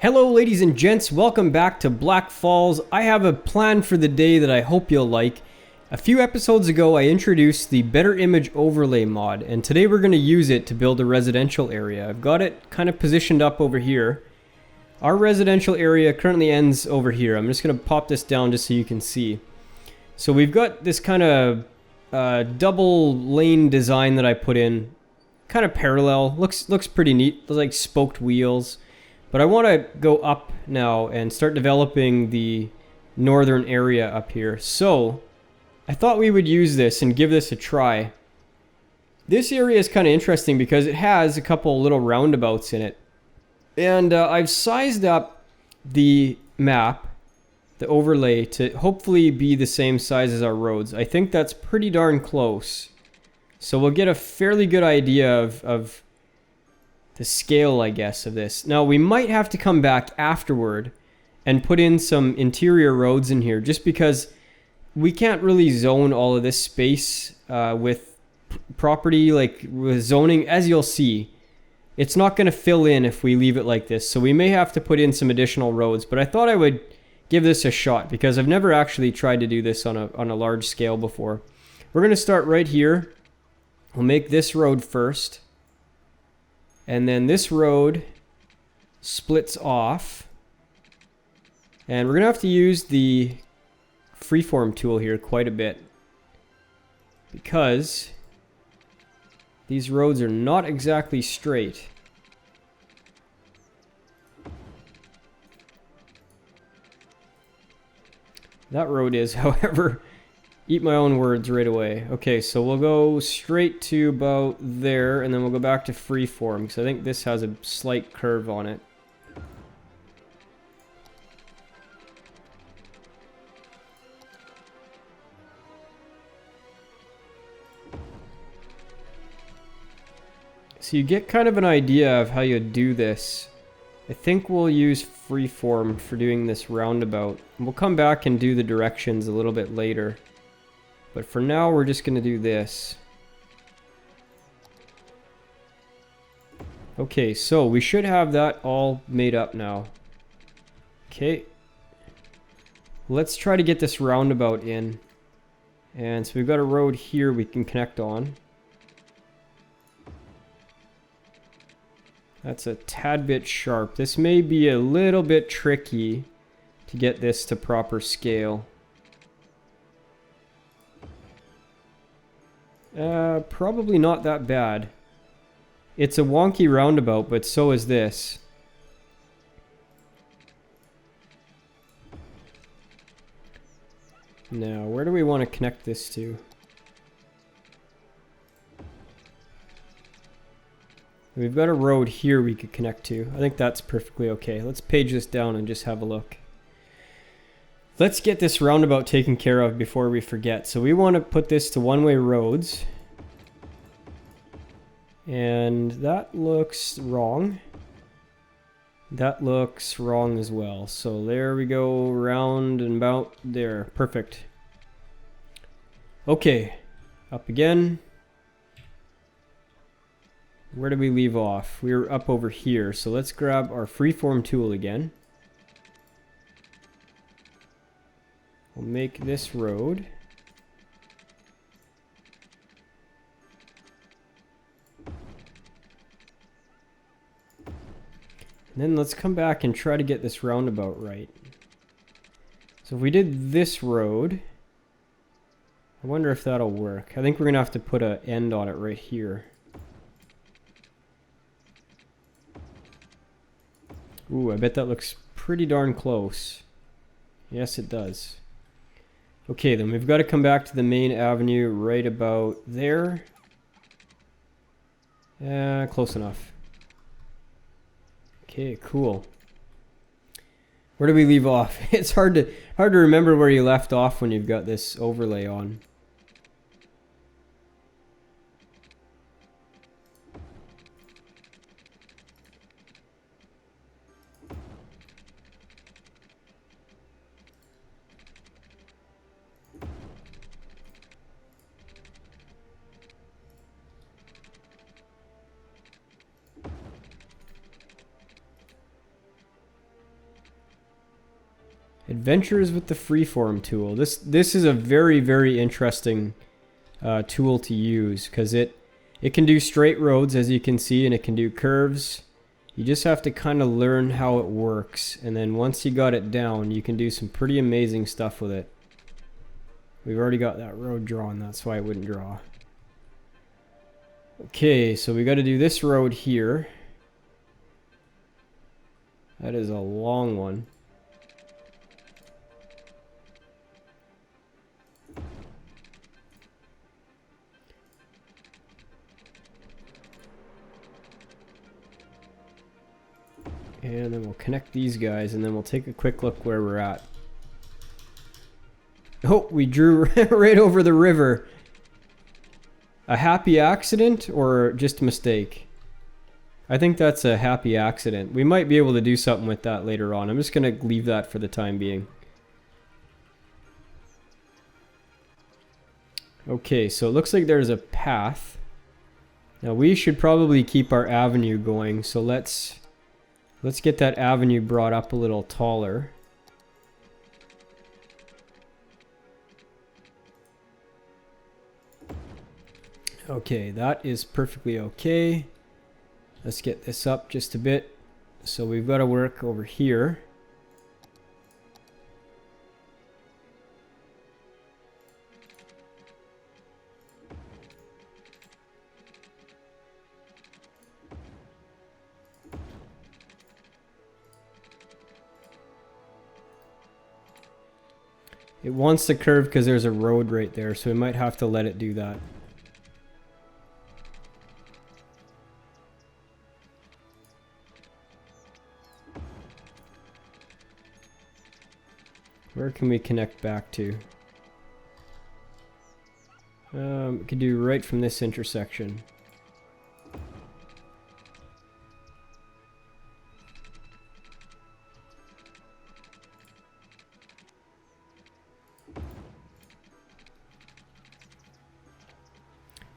Hello ladies and gents, welcome back to Black Falls. I have a plan for the day that I hope you'll like. A few episodes ago I introduced the BetterImageOverlay mod, and today we're going to use it to build a residential area. I've got it kind of positioned up over here. Our residential area currently ends over here. I'm just going to pop this down just so you can see. So we've got this kind of double lane design that I put in, kind of parallel. Looks pretty neat. There's like spoked wheels. But I want to go up now and start developing the northern area up here. So I thought we would use this and give this a try. This area is kind of interesting because it has a couple little roundabouts in it. And I've sized up the map, the overlay, to hopefully be the same size as our roads. I think that's pretty darn close. So we'll get a fairly good idea of the scale, I guess, of this. Now, we might have to come back afterward and put in some interior roads in here, just because we can't really zone all of this space with property, like with zoning. As you'll see, it's not going to fill in if we leave it like this, so we may have to put in some additional roads. But I thought I would give this a shot because I've never actually tried to do this on a large scale before. We're going to start right here. We'll make this road first. And then this road splits off. And we're going to have to use the freeform tool here quite a bit, because these roads are not exactly straight. That road is, however. Eat my own words right away. Okay, so we'll go straight to about there, and then we'll go back to freeform, because I think this has a slight curve on it. So you get kind of an idea of how you do this. I think we'll use freeform for doing this roundabout. We'll come back and do the directions a little bit later. But for now, we're just going to do this. Okay, so we should have that all made up now. Okay. Let's try to get this roundabout in. And so we've got a road here we can connect on. That's a tad bit sharp. This may be a little bit tricky to get this to proper scale. Probably not that bad. It's a wonky roundabout, but so is this. Now, where do we want to connect this to? We've got a road here we could connect to. I think that's perfectly okay. Let's page this down and just have a look. Let's get this roundabout taken care of before we forget. So we want to put this to one-way roads. And that looks wrong. That looks wrong as well. So there we go, round and about there. Perfect. Okay, up again. Where did we leave off? We were up over here. So let's grab our freeform tool again. We'll make this road. And then let's come back and try to get this roundabout right. So if we did this road, I wonder if that'll work. I think we're going to have to put an end on it right here. Ooh, I bet that looks pretty darn close. Yes, it does. Okay, then we've got to come back to the main avenue right about there. Close enough. Okay, cool. Where do we leave off? It's hard to remember where you left off when you've got this overlay on. Adventures with the Freeform tool. This is a very, very interesting tool to use because it can do straight roads, as you can see, and it can do curves. You just have to kind of learn how it works, and then once you got it down, you can do some pretty amazing stuff with it. We've already got that road drawn, that's why I wouldn't draw. Okay, so we got to do this road here. That is a long one. And then we'll connect these guys, and then we'll take a quick look where we're at. Oh, we drew right over the river. A happy accident or just a mistake? I think that's a happy accident. We might be able to do something with that later on. I'm just going to leave that for the time being. Okay, so it looks like there's a path. Now we should probably keep our avenue going, so let's get that avenue brought up a little taller. Okay, that is perfectly okay. Let's get this up just a bit. So we've got to work over here. It wants to curve because there's a road right there, so we might have to let it do that. Where can we connect back to? We could do right from this intersection.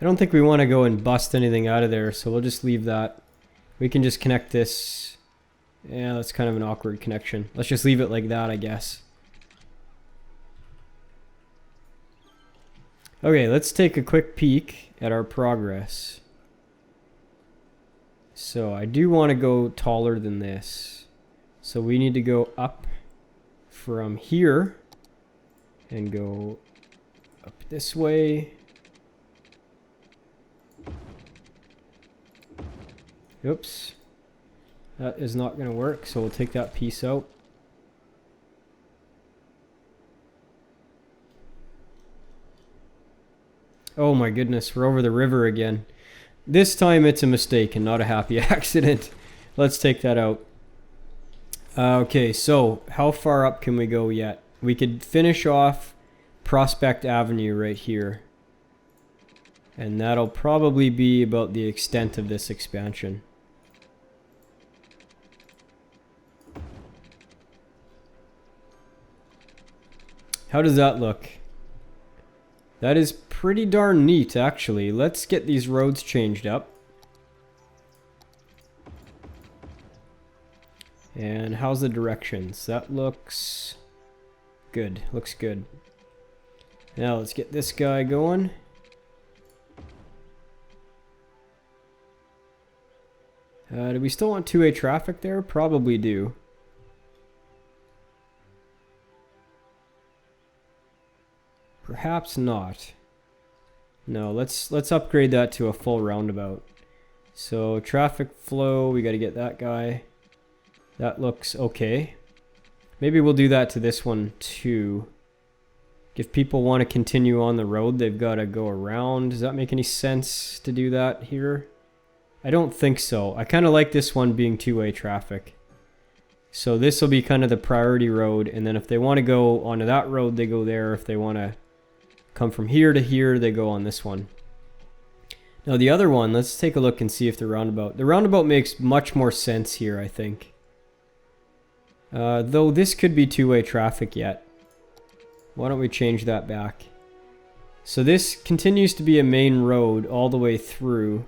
I don't think we want to go and bust anything out of there, so we'll just leave that. We can just connect this. Yeah, that's kind of an awkward connection. Let's just leave it like that, I guess. Okay, let's take a quick peek at our progress. So I do want to go taller than this. So we need to go up from here and go up this way. Oops. That is not going to work, so we'll take that piece out. Oh my goodness, we're over the river again. This time it's a mistake and not a happy accident. Let's take that out. Okay, so how far up can we go yet? We could finish off Prospect Avenue right here. And that'll probably be about the extent of this expansion. How does that look? That is pretty darn neat, actually. Let's get these roads changed up. And how's the directions? That looks good. Looks good. Now let's get this guy going. Do we still want two-way traffic there? Probably do. Perhaps not. No, let's upgrade that to a full roundabout. So traffic flow, we got to get that guy. That looks okay. Maybe we'll do that to this one too. If people want to continue on the road, they've got to go around. Does that make any sense to do that here? I don't think so. I kind of like this one being two-way traffic. So this will be kind of the priority road, and then if they want to go onto that road, they go there. If they want to come from here to here, they go on this one. Now the other one, let's take a look and see if the roundabout makes much more sense here, I think. Though this could be two-way traffic yet. Why don't we change that back? So this continues to be a main road all the way through.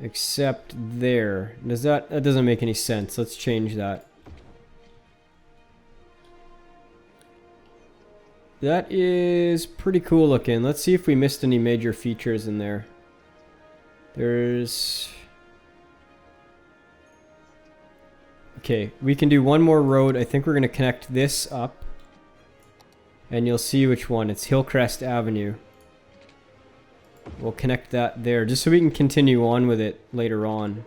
Except there. That doesn't make any sense. Let's change that. That is pretty cool looking. Let's see if we missed any major features in there. There's... Okay, we can do one more road. I think we're going to connect this up. And you'll see which one. It's Hillcrest Avenue. We'll connect that there just so we can continue on with it later on.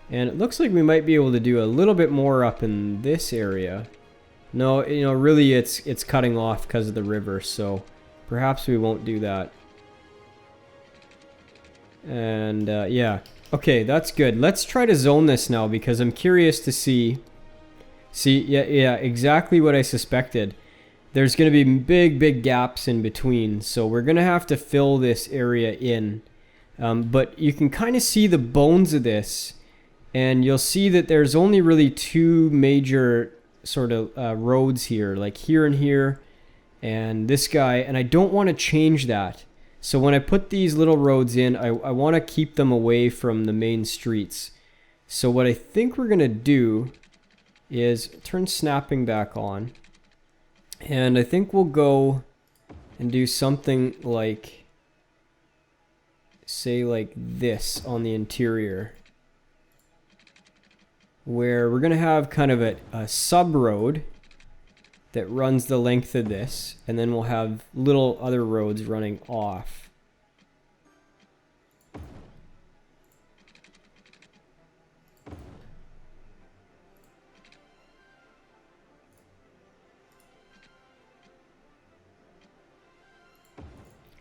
And it looks like we might be able to do a little bit more up in this area. No, you know, really it's cutting off because of the river, so perhaps we won't do that. And yeah, okay, that's good. Let's try to zone this now because I'm curious to see. Yeah, exactly what I suspected. There's going to be big gaps in between, so we're going to have to fill this area in. But you can kind of see the bones of this, and you'll see that there's only really two major sort of roads here, like here and here, and this guy, and I don't want to change that. So when I put these little roads in, I want to keep them away from the main streets. So what I think we're going to do is turn snapping back on, and I think we'll go and do something like, say like this on the interior, where we're going to have kind of a sub-road that runs the length of this, and then we'll have little other roads running off.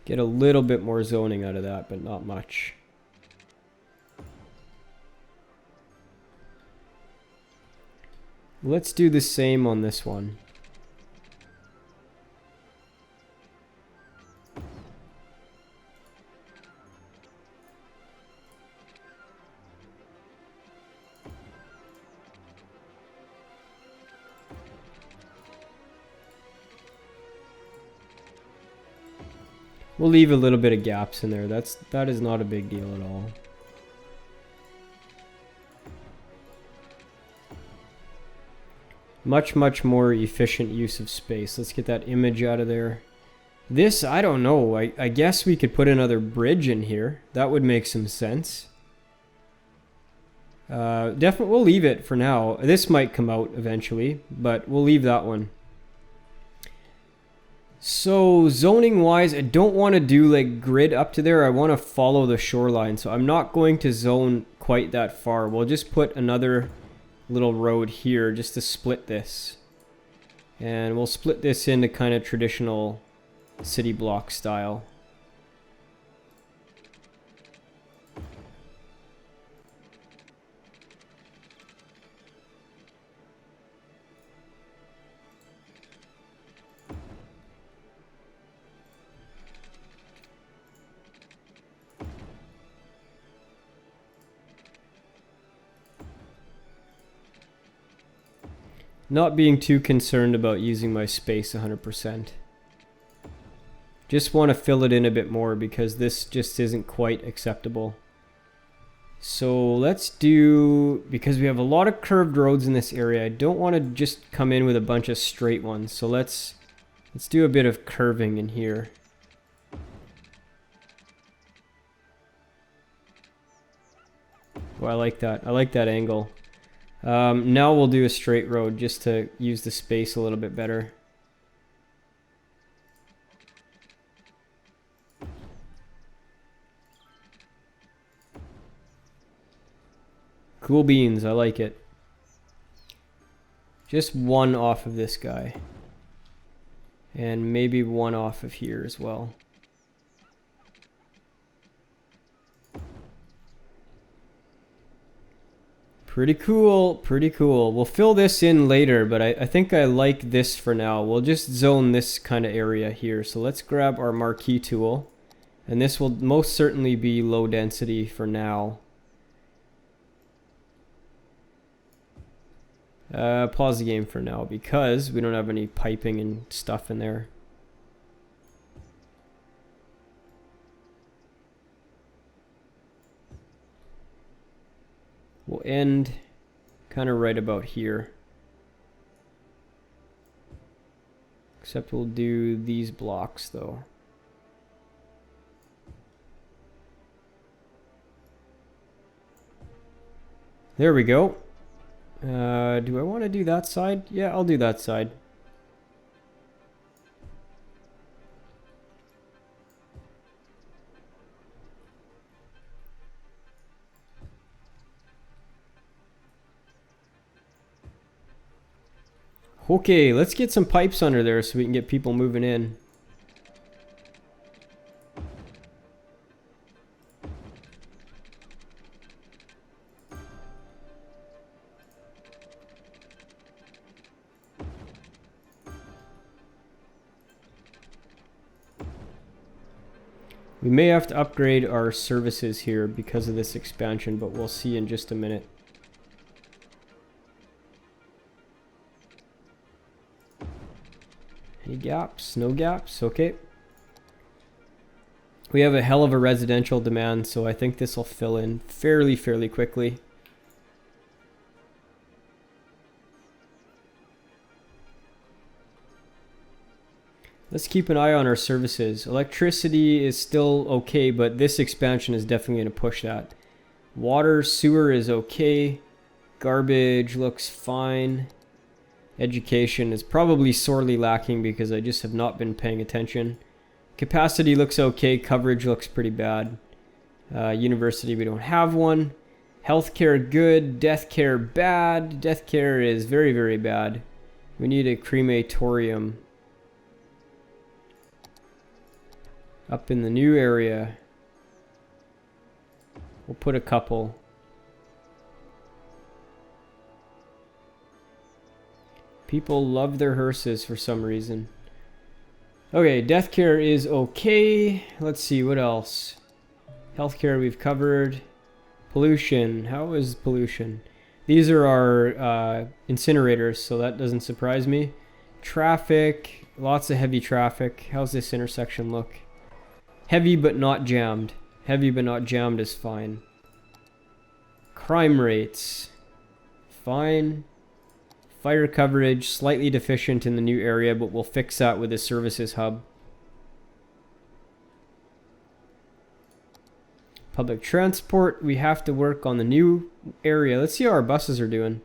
Get a little bit more zoning out of that, but not much. Let's do the same on this one. We'll leave a little bit of gaps in there. That is not a big deal at all. Much more efficient use of space. Let's get that image out of there. This, I don't know. I guess we could put another bridge in here. That would make some sense. Definitely, we'll leave it for now. This might come out eventually, but we'll leave that one. So zoning wise, I don't want to do like grid up to there. I want to follow the shoreline. So I'm not going to zone quite that far. We'll just put another little road here just to split this. And we'll split this into kind of traditional city block style. Not being too concerned about using my space 100%. Just want to fill it in a bit more because this just isn't quite acceptable. So let's do, because we have a lot of curved roads in this area, I don't want to just come in with a bunch of straight ones. So let's do a bit of curving in here. Oh, I like that. I like that angle. Now we'll do a straight road just to use the space a little bit better. Cool beans, I like it. Just one off of this guy. And maybe one off of here as well. Pretty cool, pretty cool. We'll fill this in later, but I think I like this for now. We'll just zone this kind of area here. So let's grab our marquee tool. And this will most certainly be low density for now. Pause the game for now because we don't have any piping and stuff in there. We'll end kind of right about here. Except we'll do these blocks though. There we go. Do I want to do that side? Yeah, I'll do that side. Okay, let's get some pipes under there so we can get people moving in. We may have to upgrade our services here because of this expansion, but we'll see in just a minute. Any gaps? No gaps? Okay. We have a hell of a residential demand, so I think this will fill in fairly quickly. Let's keep an eye on our services. Electricity is still okay, but this expansion is definitely going to push that. Water, sewer is okay. Garbage looks fine. Education is probably sorely lacking because I just have not been paying attention. Capacity looks okay. Coverage looks pretty bad. University, we don't have one. Healthcare, good. Death care, bad. Death care is very bad. We need a crematorium. Up in the new area. We'll put a couple. People love their hearses for some reason. Okay, death care is okay. Let's see, what else? Healthcare we've covered. Pollution, how is pollution? These are our incinerators, so that doesn't surprise me. Traffic, lots of heavy traffic. How's this intersection look? Heavy but not jammed. Heavy but not jammed is fine. Crime rates. Fine. Fire coverage, slightly deficient in the new area, but we'll fix that with a services hub. Public transport, we have to work on the new area. Let's see how our buses are doing.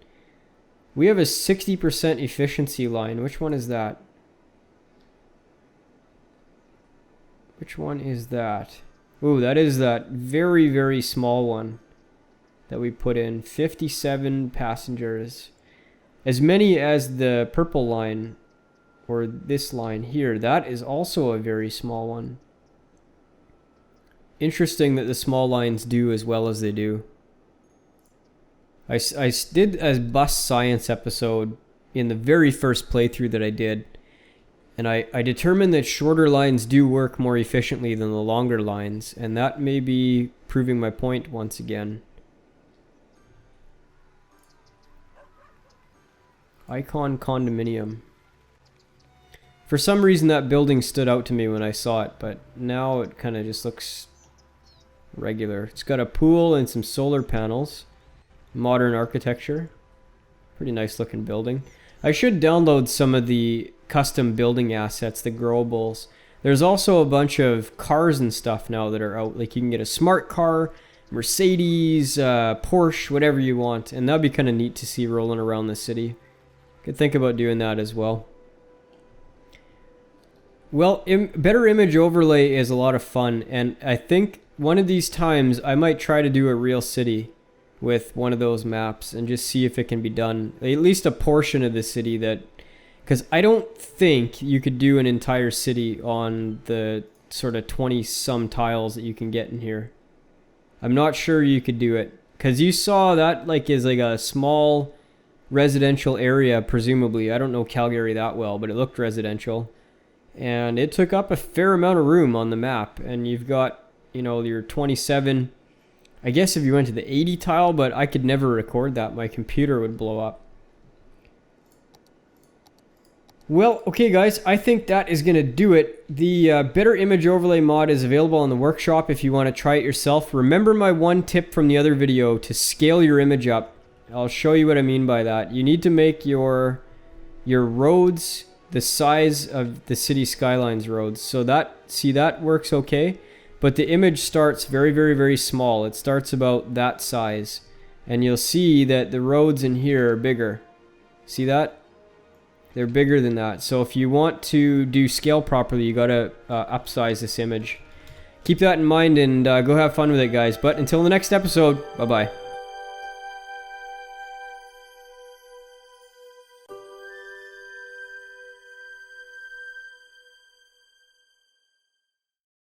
We have a 60% efficiency line. Which one is that? Which one is that? Ooh, that is that very small one that we put in. 57 passengers. As many as the purple line, or this line here. That is also a very small one. Interesting that the small lines do as well as they do. I did a bus science episode in the very first playthrough that I did. And I determined that shorter lines do work more efficiently than the longer lines. And that may be proving my point once again. Icon condominium. For some reason that building stood out to me when I saw it, but now it kind of just looks regular. It's got a pool and some solar panels. Modern architecture. Pretty nice looking building. I should download some of the custom building assets, the growables. There's also a bunch of cars and stuff now that are out. Like you can get a smart car, Mercedes, Porsche, whatever you want. And that'd be kind of neat to see rolling around the city. Could think about doing that as well. Well, Better Image Overlay is a lot of fun. And I think one of these times I might try to do a real city with one of those maps and just see if it can be done. At least a portion of the city that... Because I don't think you could do an entire city on the sort of 20-some tiles that you can get in here. I'm not sure you could do it. Because you saw that is like a small residential area, presumably. I don't know Calgary that well, but it looked residential. And it took up a fair amount of room on the map. And you've got, your 27... I guess if you went to the 80 tile, but I could never record that. My computer would blow up. Well, okay guys, I think that is going to do it. The Better Image Overlay mod is available on the workshop if you want to try it yourself. Remember my one tip from the other video to scale your image up. I'll show you what I mean by that. You need to make your roads the size of the city skylines roads. So that works okay, but the image starts very, very, very small. It starts about that size, and you'll see that the roads in here are bigger. See that? They're bigger than that. So if you want to do scale properly, you gotta upsize this image. Keep that in mind and go have fun with it, guys. But until the next episode, bye-bye.